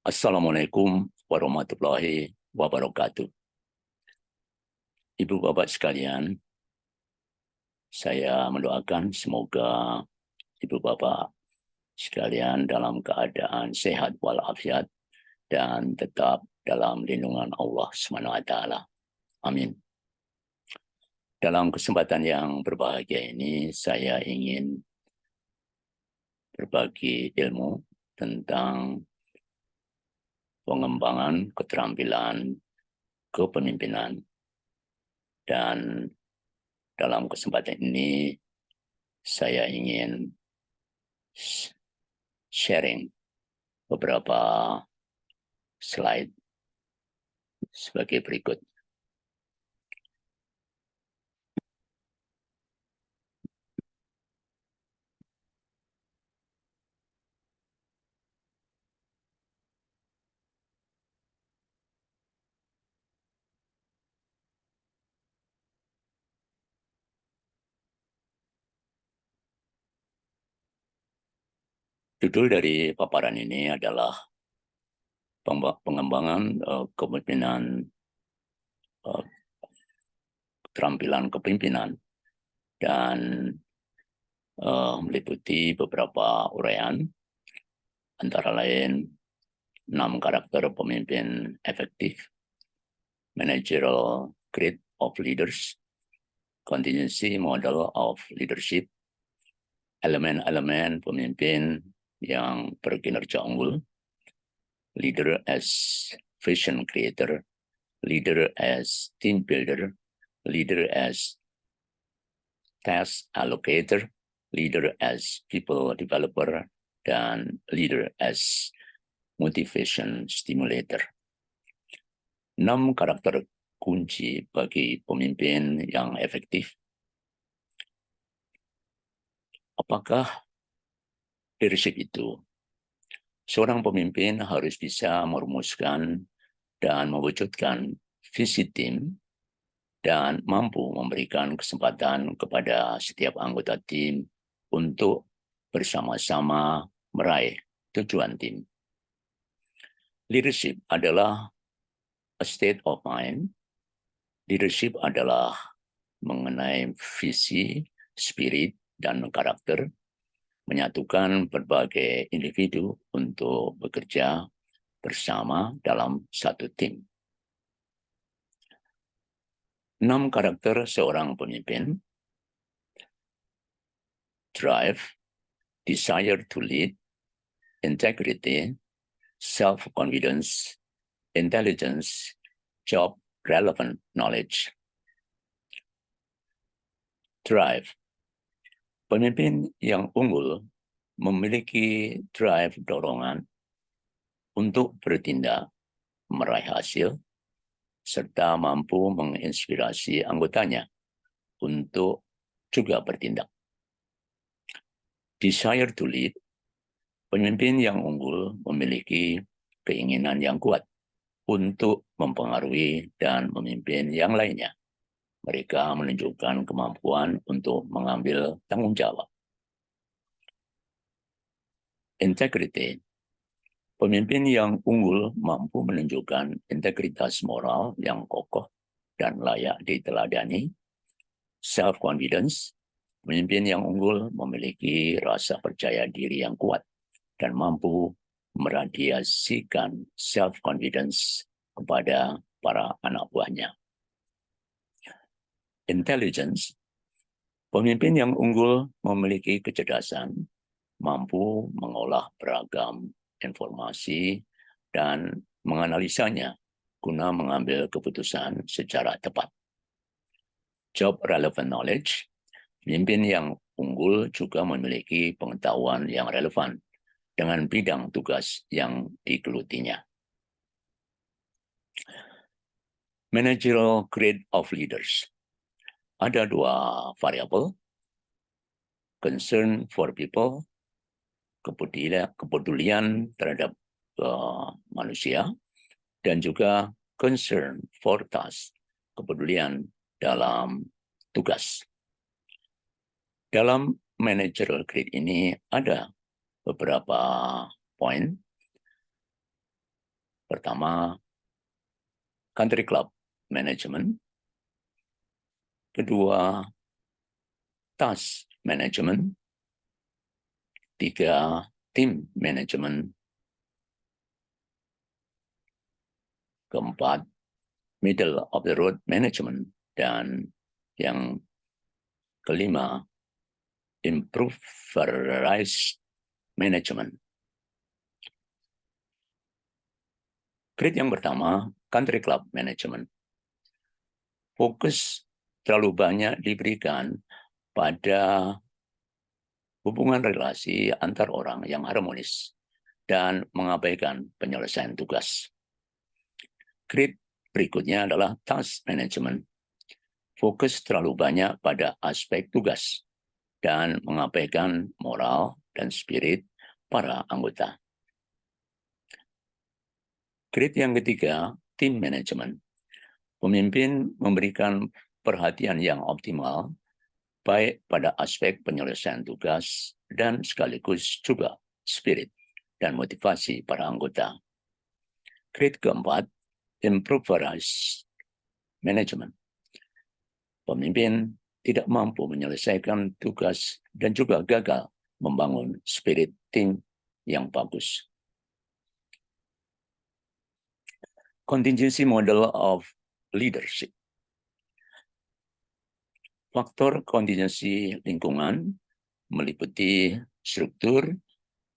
Assalamualaikum warahmatullahi wabarakatuh. Ibu bapak sekalian, saya mendoakan semoga ibu bapak sekalian dalam keadaan sehat walafiat dan tetap dalam lindungan Allah SWT. Amin. Dalam kesempatan yang berbahagia ini, saya ingin berbagi ilmu tentang pengembangan keterampilan kepemimpinan. Dan dalam kesempatan ini, saya ingin sharing beberapa slide sebagai berikut. Judul dari paparan ini adalah pengembangan kepemimpinan, keterampilan kepemimpinan, dan meliputi beberapa uraian, antara lain 6 karakter pemimpin efektif, managerial grade of leaders, contingency model of leadership, elemen-elemen pemimpin yang berkinerja unggul, leader as vision creator, leader as team builder, leader as task allocator, leader as people developer, dan leader as motivation stimulator. 6 karakter kunci bagi pemimpin yang efektif. Apakah leadership itu? Seorang pemimpin harus bisa merumuskan dan mewujudkan visi tim dan mampu memberikan kesempatan kepada setiap anggota tim untuk bersama-sama meraih tujuan tim. Leadership adalah a state of mind. Leadership adalah mengenai visi, spirit, dan karakter, menyatukan berbagai individu untuk bekerja bersama dalam satu tim. 6 karakter seorang pemimpin: drive, desire to lead, integrity, self-confidence, intelligence, job relevant knowledge. Drive. Pemimpin yang unggul memiliki drive dorongan untuk bertindak, meraih hasil, serta mampu menginspirasi anggotanya untuk juga bertindak. Desire to lead. Pemimpin yang unggul memiliki keinginan yang kuat untuk mempengaruhi dan memimpin yang lainnya. Mereka menunjukkan kemampuan untuk mengambil tanggung jawab. Integrity. Pemimpin yang unggul mampu menunjukkan integritas moral yang kokoh dan layak diteladani. Self-confidence. Pemimpin yang unggul memiliki rasa percaya diri yang kuat dan mampu meradiasikan self-confidence kepada para anak buahnya. Intelligence. Pemimpin yang unggul memiliki kecerdasan, mampu mengolah beragam informasi dan menganalisanya guna mengambil keputusan secara tepat. Job relevant knowledge. Pemimpin yang unggul juga memiliki pengetahuan yang relevan dengan bidang tugas yang digelutinya. Managerial grade of leaders. Ada 2 variabel: concern for people, kepedulian terhadap manusia, dan juga concern for task, kepedulian dalam tugas. Dalam managerial grade ini ada beberapa poin. Pertama, country club management. Kedua, task management. Tiga, team management. Keempat, middle of the road management. Dan yang kelima, improvised management. Grade yang pertama, country club management. Fokus terlalu banyak diberikan pada hubungan relasi antar orang yang harmonis dan mengabaikan penyelesaian tugas. Grade berikutnya adalah task management. Fokus terlalu banyak pada aspek tugas dan mengabaikan moral dan spirit para anggota. Grade yang ketiga, team management. Pemimpin memberikan perhatian yang optimal baik pada aspek penyelesaian tugas dan sekaligus juga spirit dan motivasi para anggota. Grade keempat, improvised management. Pemimpin tidak mampu menyelesaikan tugas dan juga gagal membangun spirit tim yang bagus. Contingency model of leadership. Faktor kontingensi lingkungan meliputi struktur,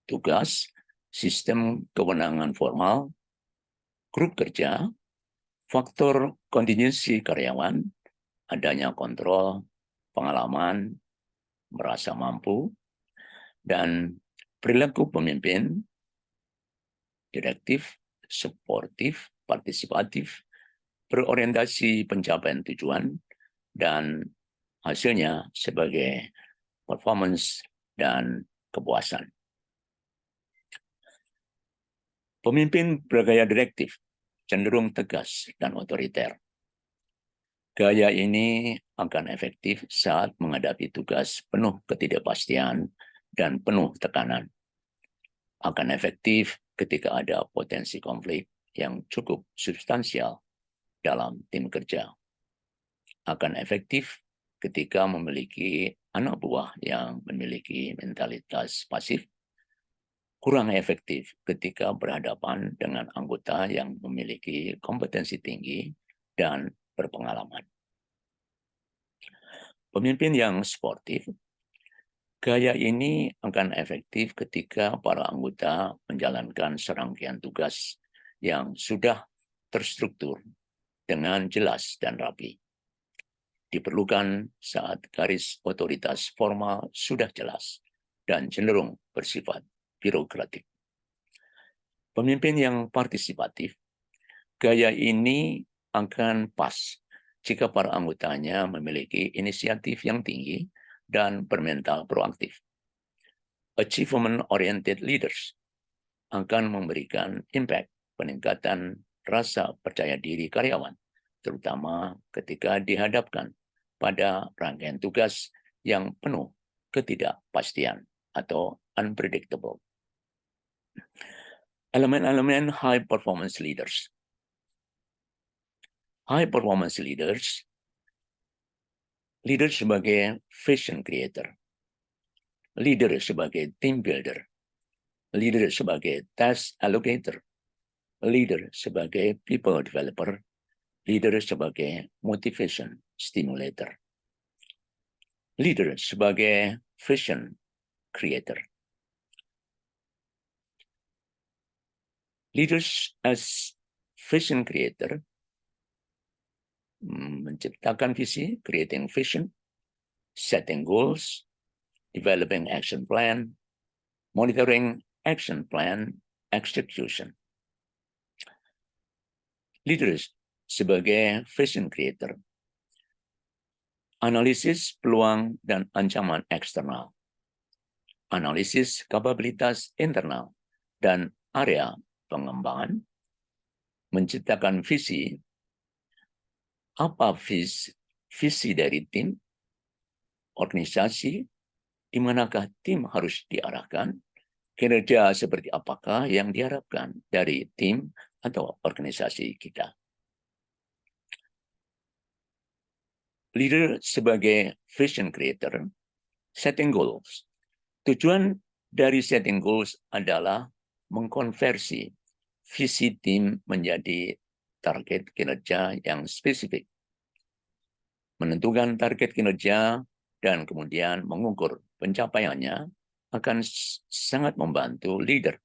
tugas, sistem kewenangan formal, grup kerja, faktor kontingensi karyawan, adanya kontrol, pengalaman, merasa mampu, dan perilaku pemimpin, direktif, suportif, partisipatif, berorientasi pencapaian tujuan, dan hasilnya sebagai performance dan kepuasan. Pemimpin bergaya direktif, cenderung tegas dan otoriter. Gaya ini akan efektif saat menghadapi tugas penuh ketidakpastian dan penuh tekanan. Akan efektif ketika ada potensi konflik yang cukup substansial dalam tim kerja. Akan efektif ketika memiliki anak buah yang memiliki mentalitas pasif. Kurang efektif ketika berhadapan dengan anggota yang memiliki kompetensi tinggi dan berpengalaman. Pemimpin yang sportif, gaya ini akan efektif ketika para anggota menjalankan serangkaian tugas yang sudah terstruktur dengan jelas dan rapi. Diperlukan saat garis otoritas formal sudah jelas dan cenderung bersifat birokratik. Pemimpin yang partisipatif, gaya ini akan pas jika para anggotanya memiliki inisiatif yang tinggi dan bermental proaktif. Achievement-oriented leaders akan memberikan impact peningkatan rasa percaya diri karyawan, terutama ketika dihadapkan pada rangkaian tugas yang penuh ketidakpastian atau unpredictable. Elemen-elemen high performance leaders. High performance leaders sebagai vision creator, leader sebagai team builder, leader sebagai task allocator, leader sebagai people developer, leader sebagai motivation stimulator, leader sebagai vision creator. Leaders as vision creator menciptakan visi, creating vision, setting goals, developing action plan, monitoring action plan execution. Leaders sebagai vision creator, analisis peluang dan ancaman eksternal, analisis kapabilitas internal dan area pengembangan, menciptakan visi, apa visi dari tim, organisasi, di manakah tim harus diarahkan, kinerja seperti apakah yang diharapkan dari tim atau organisasi kita. Leader sebagai vision creator, setting goals. Tujuan dari setting goals adalah mengkonversi visi tim menjadi target kinerja yang spesifik, menentukan target kinerja, dan kemudian mengukur pencapaiannya akan sangat membantu leader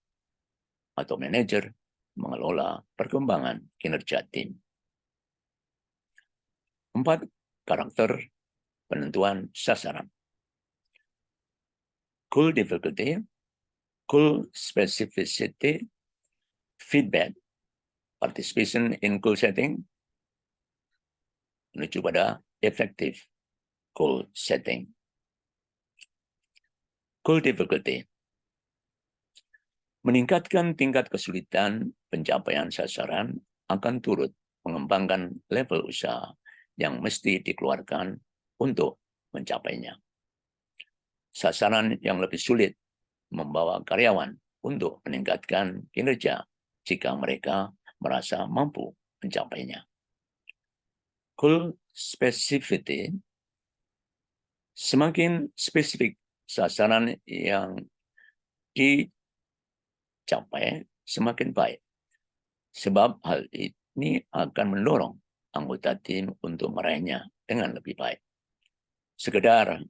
atau manajer mengelola perkembangan kinerja tim. 4. Karakter penentuan sasaran. Goal difficulty, goal specificity, feedback, participation in goal setting, menuju pada effective goal setting. Goal difficulty. Meningkatkan tingkat kesulitan pencapaian sasaran akan turut mengembangkan level usaha yang mesti dikeluarkan untuk mencapainya. Sasaran yang lebih sulit membawa karyawan untuk meningkatkan kinerja jika mereka merasa mampu mencapainya. Goal specificity. Semakin spesifik sasaran yang dicapai, semakin baik. Sebab hal ini akan mendorong anggota tim untuk meraihnya dengan lebih baik. Sekedar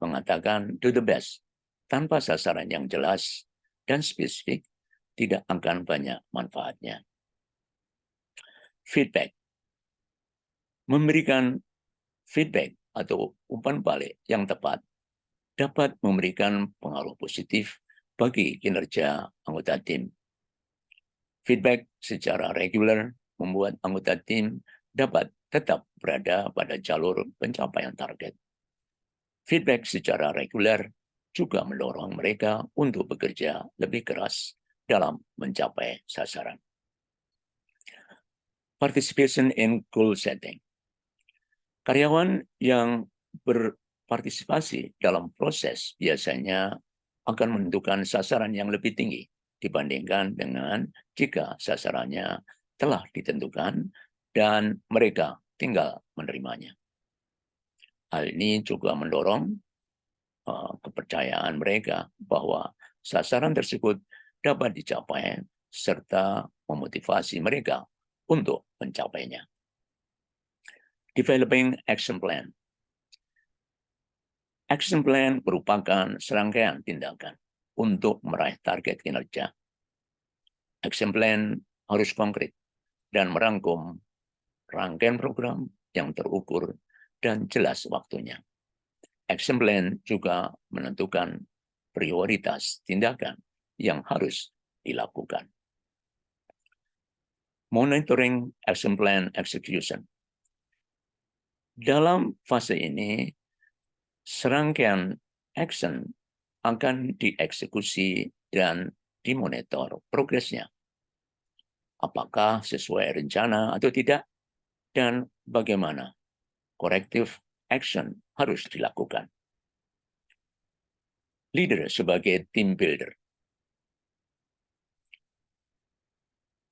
mengatakan do the best tanpa sasaran yang jelas dan spesifik tidak akan banyak manfaatnya. Feedback. Memberikan feedback atau umpan balik yang tepat dapat memberikan pengaruh positif bagi kinerja anggota tim. Feedback secara reguler membuat anggota tim dapat tetap berada pada jalur pencapaian target. Feedback secara reguler juga mendorong mereka untuk bekerja lebih keras dalam mencapai sasaran. Participation in goal setting. Karyawan yang berpartisipasi dalam proses biasanya akan menentukan sasaran yang lebih tinggi dibandingkan dengan jika sasarannya telah ditentukan dan mereka tinggal menerimanya. Hal ini juga mendorong kepercayaan mereka bahwa sasaran tersebut dapat dicapai serta memotivasi mereka untuk mencapainya. Developing action plan. Action plan merupakan serangkaian tindakan untuk meraih target kinerja. Action plan harus konkret dan merangkum rangkaian program yang terukur dan jelas waktunya. Action plan juga menentukan prioritas tindakan yang harus dilakukan. Monitoring action plan execution. Dalam fase ini, serangkaian action akan dieksekusi dan dimonitor progresnya. Apakah sesuai rencana atau tidak, dan bagaimana corrective action harus dilakukan. Leader sebagai team builder.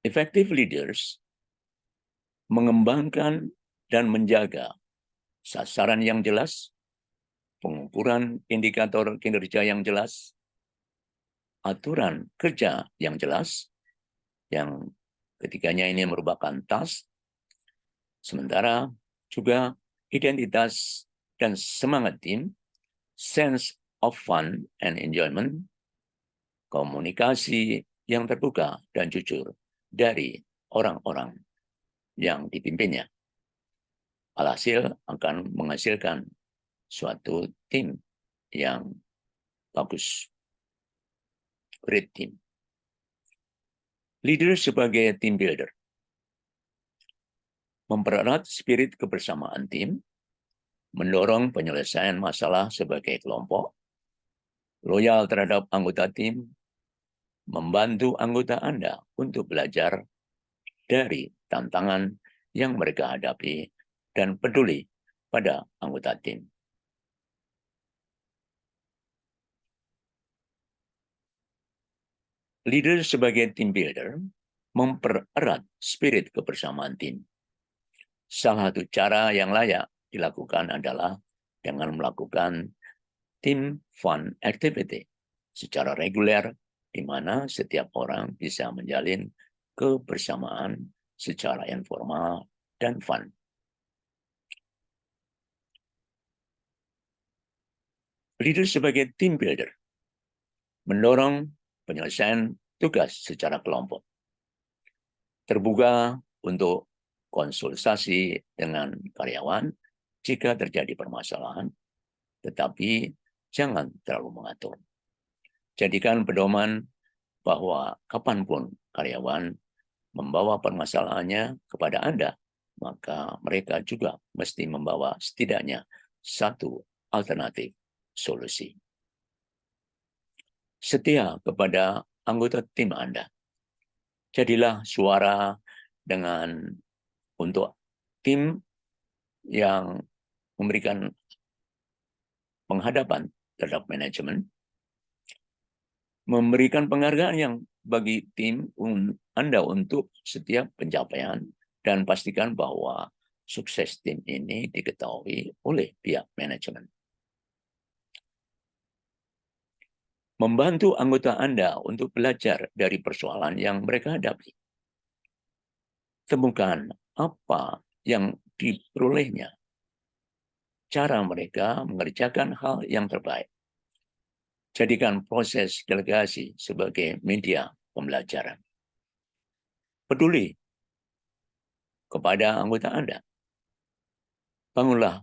Effective leaders mengembangkan dan menjaga sasaran yang jelas, pengukuran indikator kinerja yang jelas, aturan kerja yang jelas, yang ketiganya ini merupakan task, sementara juga identitas dan semangat tim, sense of fun and enjoyment, komunikasi yang terbuka dan jujur dari orang-orang yang dipimpinnya. Alhasil akan menghasilkan suatu tim yang bagus. Great team. Leader sebagai team builder. Mempererat spirit kebersamaan tim, mendorong penyelesaian masalah sebagai kelompok, loyal terhadap anggota tim, membantu anggota Anda untuk belajar dari tantangan yang mereka hadapi dan peduli pada anggota tim. Leader sebagai team builder mempererat spirit kebersamaan tim. Salah satu cara yang layak dilakukan adalah dengan melakukan tim fun activity secara reguler, di mana setiap orang bisa menjalin kebersamaan secara informal dan fun. Leader sebagai team builder mendorong penyelesaian tugas secara kelompok, terbuka untuk konsultasi dengan karyawan jika terjadi permasalahan, tetapi jangan terlalu mengatur. Jadikan pedoman bahwa kapanpun karyawan membawa permasalahannya kepada Anda, maka mereka juga mesti membawa setidaknya satu alternatif solusi. Setia kepada anggota tim Anda. Jadilah suara untuk tim yang memberikan penghadapan terhadap manajemen, memberikan penghargaan yang bagi tim Anda untuk setiap pencapaian, dan pastikan bahwa sukses tim ini diketahui oleh pihak manajemen. Membantu anggota Anda untuk belajar dari persoalan yang mereka hadapi. Temukan apa yang diperolehnya, cara mereka mengerjakan hal yang terbaik. Jadikan proses delegasi sebagai media pembelajaran. Peduli kepada anggota Anda. Bangunlah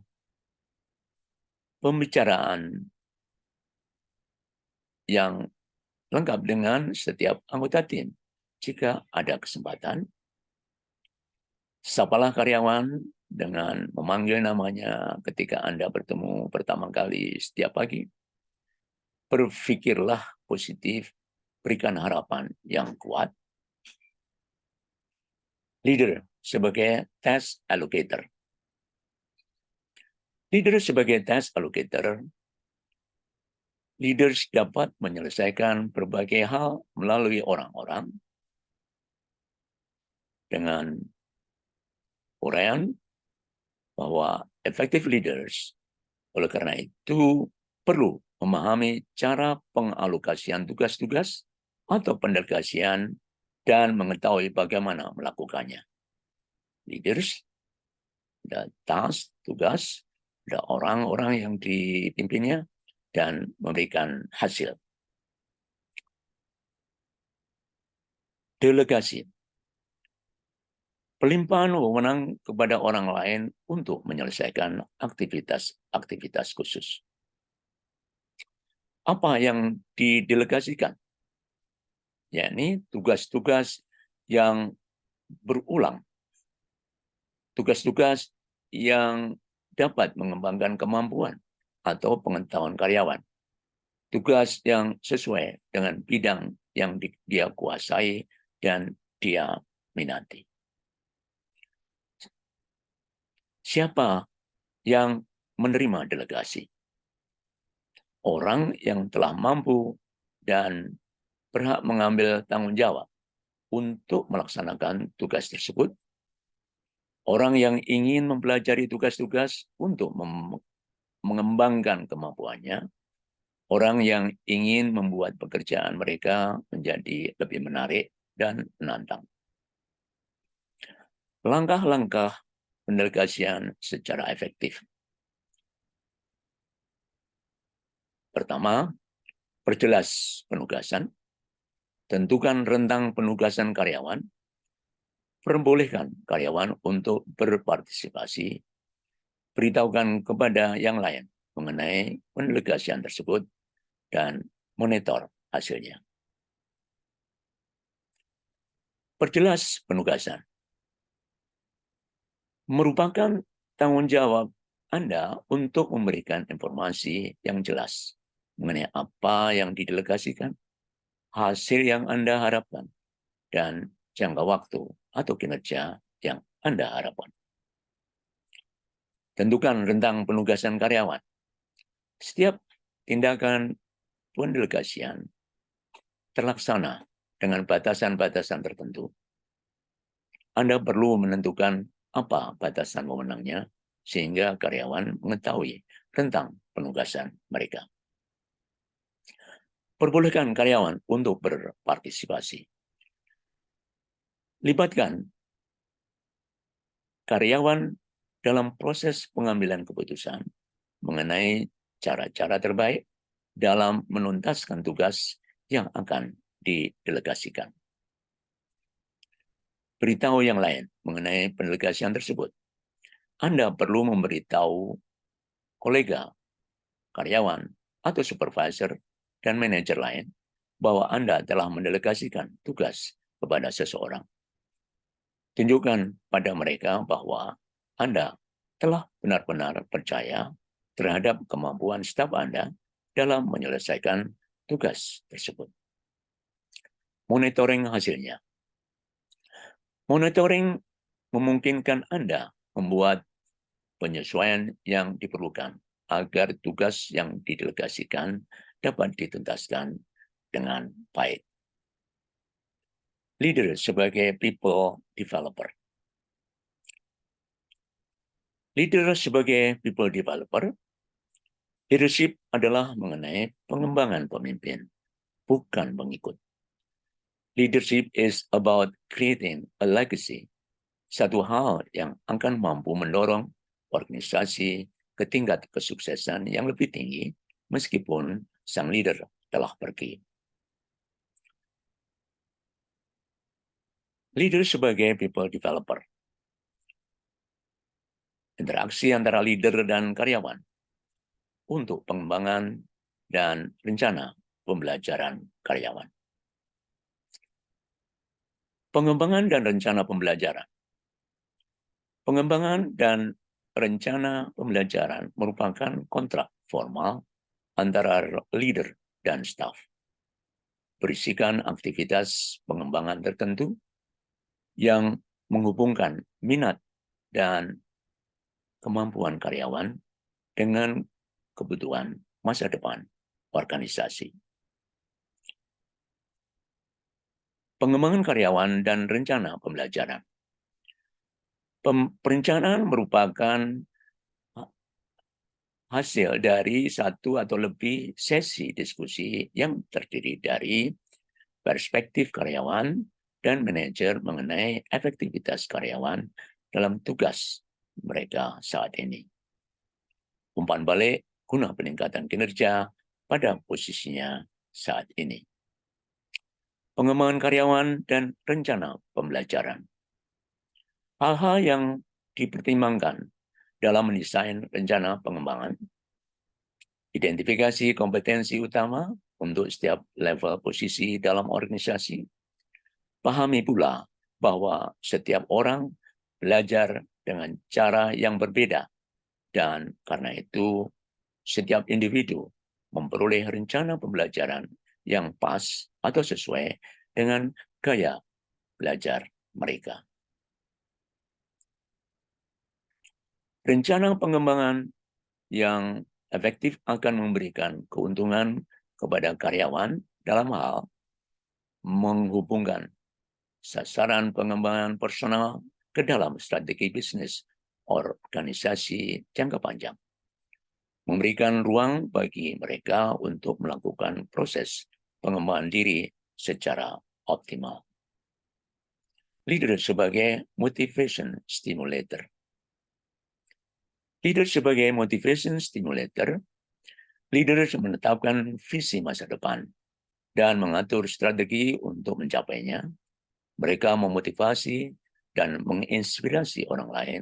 pembicaraan yang lengkap dengan setiap anggota tim. Jika ada kesempatan, sapalah karyawan dengan memanggil namanya ketika Anda bertemu pertama kali setiap pagi. Berpikirlah positif, berikan harapan yang kuat. Leader sebagai task allocator. Leader sebagai task allocator, leaders dapat menyelesaikan berbagai hal melalui orang-orang dengan uraian bahwa effective leaders, oleh karena itu, perlu memahami cara pengalokasian tugas-tugas atau pendelegasian dan mengetahui bagaimana melakukannya. Leaders, ada task, tugas, ada orang-orang yang dipimpinnya, dan memberikan hasil. Delegasi. Pelimpahan wewenang kepada orang lain untuk menyelesaikan aktivitas-aktivitas khusus. Apa yang didelegasikan? Yakni tugas-tugas yang berulang. Tugas-tugas yang dapat mengembangkan kemampuan atau pengetahuan karyawan. Tugas yang sesuai dengan bidang yang dia kuasai dan dia minati. Siapa yang menerima delegasi? Orang yang telah mampu dan berhak mengambil tanggung jawab untuk melaksanakan tugas tersebut. Orang yang ingin mempelajari tugas-tugas untuk mengembangkan kemampuannya. Orang yang ingin membuat pekerjaan mereka menjadi lebih menarik dan menantang. Langkah-langkah pendelegasian secara efektif. Pertama, perjelas penugasan. Tentukan rentang penugasan karyawan. Perbolehkan karyawan untuk berpartisipasi. Beritahukan kepada yang lain mengenai pendelegasian tersebut dan monitor hasilnya. Perjelas penugasan. Merupakan tanggung jawab Anda untuk memberikan informasi yang jelas mengenai apa yang didelegasikan, hasil yang Anda harapkan, dan jangka waktu atau kinerja yang Anda harapkan. Tentukan rentang penugasan karyawan. Setiap tindakan pendelegasian terlaksana dengan batasan-batasan tertentu Anda perlu menentukan apa batasan wewenangnya sehingga karyawan mengetahui tentang penugasan mereka. Perbolehkan karyawan untuk berpartisipasi. Libatkan karyawan dalam proses pengambilan keputusan mengenai cara-cara terbaik dalam menuntaskan tugas yang akan didelegasikan. Beritahu yang lain mengenai pendelegasian tersebut. Anda perlu memberitahu kolega, karyawan, atau supervisor dan manajer lain bahwa Anda telah mendelegasikan tugas kepada seseorang. Tunjukkan pada mereka bahwa Anda telah benar-benar percaya terhadap kemampuan staf Anda dalam menyelesaikan tugas tersebut. Monitoring hasilnya. Monitoring memungkinkan Anda membuat penyesuaian yang diperlukan agar tugas yang didelegasikan dapat dituntaskan dengan baik. Leader sebagai people developer. Leader sebagai people developer, leadership adalah mengenai pengembangan pemimpin, bukan pengikut. Leadership is about creating a legacy, satu hal yang akan mampu mendorong organisasi ke tingkat kesuksesan yang lebih tinggi meskipun sang leader telah pergi. Leader sebagai people developer. Interaksi antara leader dan karyawan untuk pengembangan dan rencana pembelajaran karyawan. Pengembangan dan rencana pembelajaran. Pengembangan dan rencana pembelajaran merupakan kontrak formal antara leader dan staff. Berisikan aktivitas pengembangan tertentu yang menghubungkan minat dan kemampuan karyawan dengan kebutuhan masa depan organisasi. Pengembangan karyawan dan rencana pembelajaran. Perencanaan merupakan hasil dari satu atau lebih sesi diskusi yang terdiri dari perspektif karyawan dan manajer mengenai efektivitas karyawan dalam tugas mereka saat ini. Umpan balik guna peningkatan kinerja pada posisinya saat ini. Pengembangan karyawan dan rencana pembelajaran. Hal-hal yang dipertimbangkan dalam mendesain rencana pengembangan. Identifikasi kompetensi utama untuk setiap level posisi dalam organisasi. Pahami pula bahwa setiap orang belajar dengan cara yang berbeda dan karena itu setiap individu memperoleh rencana pembelajaran yang pas atau sesuai dengan gaya belajar mereka. Rencana pengembangan yang efektif akan memberikan keuntungan kepada karyawan dalam hal menghubungkan sasaran pengembangan personal ke dalam strategi bisnis organisasi jangka panjang. Memberikan ruang bagi mereka untuk melakukan proses pengembangan diri secara optimal. Leader sebagai motivation stimulator. Leader sebagai motivation stimulator, leader menetapkan visi masa depan dan mengatur strategi untuk mencapainya. Mereka memotivasi dan menginspirasi orang lain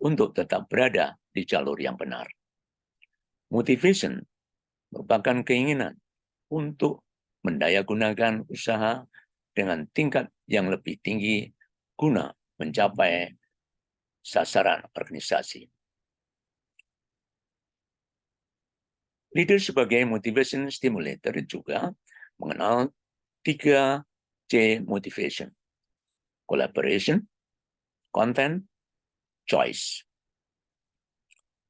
untuk tetap berada di jalur yang benar. Motivation merupakan keinginan untuk mendayagunakan usaha dengan tingkat yang lebih tinggi guna mencapai sasaran organisasi. Leader sebagai motivation stimulator juga mengenal 3C motivation. Collaboration, content, choice.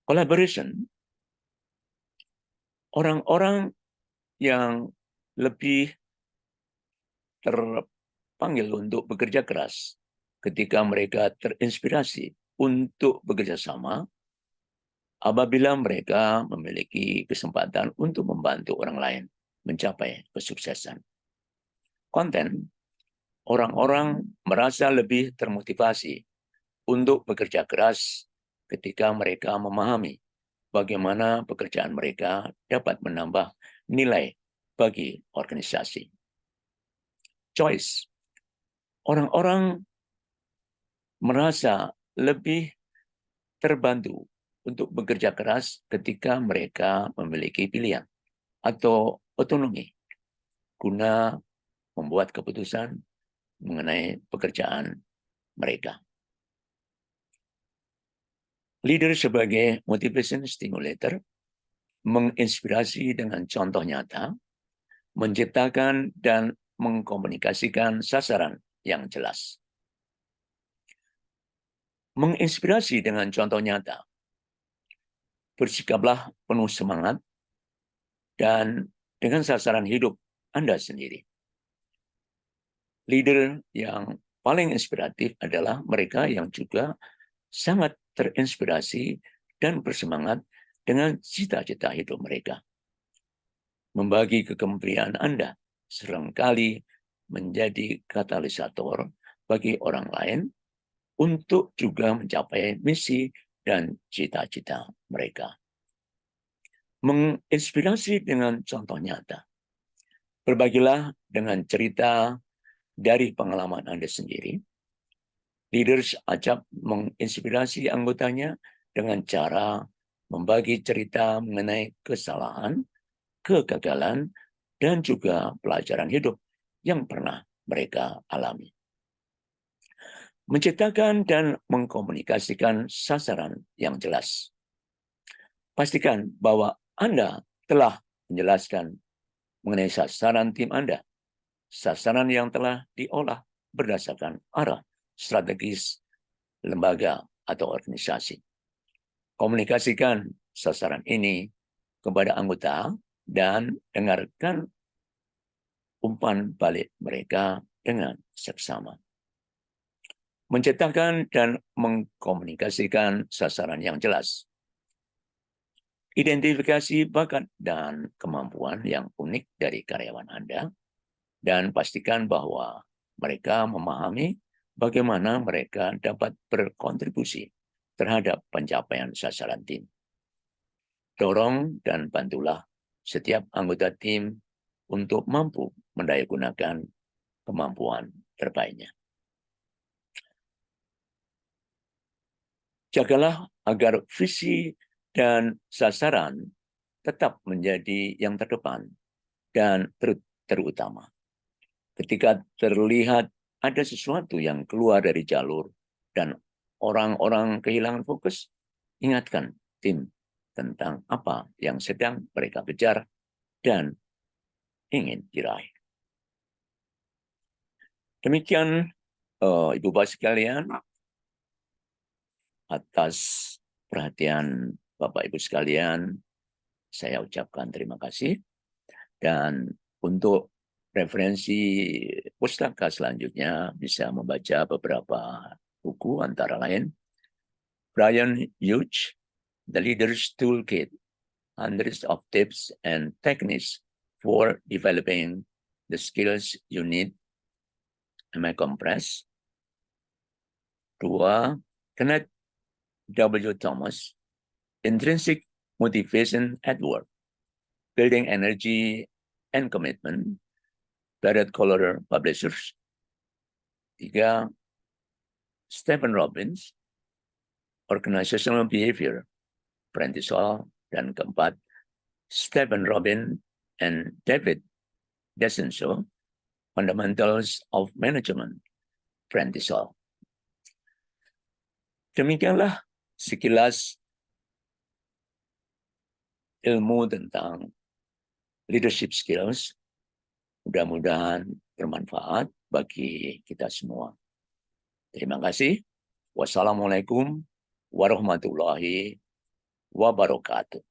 Collaboration, orang-orang yang lebih terpanggil untuk bekerja keras ketika mereka terinspirasi untuk bekerja sama apabila mereka memiliki kesempatan untuk membantu orang lain mencapai kesuksesan. Konten, orang-orang merasa lebih termotivasi untuk bekerja keras ketika mereka memahami bagaimana pekerjaan mereka dapat menambah nilai bagi organisasi. Choice, orang-orang merasa lebih terbantu untuk bekerja keras ketika mereka memiliki pilihan atau otonomi guna membuat keputusan mengenai pekerjaan mereka. Leader sebagai motivation stimulator menginspirasi dengan contoh nyata, menciptakan dan mengkomunikasikan sasaran yang jelas. Menginspirasi dengan contoh nyata, bersikaplah penuh semangat dan dengan sasaran hidup Anda sendiri. Leader yang paling inspiratif adalah mereka yang juga sangat terinspirasi dan bersemangat dengan cita-cita hidup mereka. Membagi kegembiraan Anda seringkali menjadi katalisator bagi orang lain untuk juga mencapai misi dan cita-cita mereka. Menginspirasi dengan contoh nyata. Berbagilah dengan cerita dari pengalaman Anda sendiri. Leaders ajak menginspirasi anggotanya dengan cara membagi cerita mengenai kesalahan, kegagalan, dan juga pelajaran hidup yang pernah mereka alami. Menciptakan dan mengkomunikasikan sasaran yang jelas. Pastikan bahwa Anda telah menjelaskan mengenai sasaran tim Anda, sasaran yang telah diolah berdasarkan arah strategis lembaga atau organisasi. Komunikasikan sasaran ini kepada anggota dan dengarkan umpan balik mereka dengan seksama. Menciptakan dan mengkomunikasikan sasaran yang jelas. Identifikasi bakat dan kemampuan yang unik dari karyawan Anda dan pastikan bahwa mereka memahami bagaimana mereka dapat berkontribusi terhadap pencapaian sasaran tim. Dorong dan bantulah setiap anggota tim untuk mampu mendayagunakan kemampuan terbaiknya. Jagalah agar visi dan sasaran tetap menjadi yang terdepan dan terutama. Ketika terlihat ada sesuatu yang keluar dari jalur dan orang-orang kehilangan fokus, ingatkan tim tentang apa yang sedang mereka kejar dan ingin diraih. Demikian Ibu Bapak sekalian, atas perhatian Bapak Ibu sekalian, saya ucapkan terima kasih. Dan untuk referensi pustaka selanjutnya bisa membaca beberapa buku antara lain Brian Hughes, The Leader's Toolkit, Hundreds of Tips and Techniques for Developing the Skills You Need, Compress. 2. Kenneth W. Thomas, Intrinsic Motivation at Work, Building Energy and Commitment, Barrett Collier Publishers. 3. Stephen Robbins, Organizational Behavior, Prentice Hall. Dan keempat, Stephen Robbins and David Desenso, Fundamentals of Management, Prentice Hall. Demikianlah sekilas ilmu tentang leadership skills. Mudah-mudahan bermanfaat bagi kita semua. Terima kasih. Wassalamualaikum warahmatullahi wabarakatuh.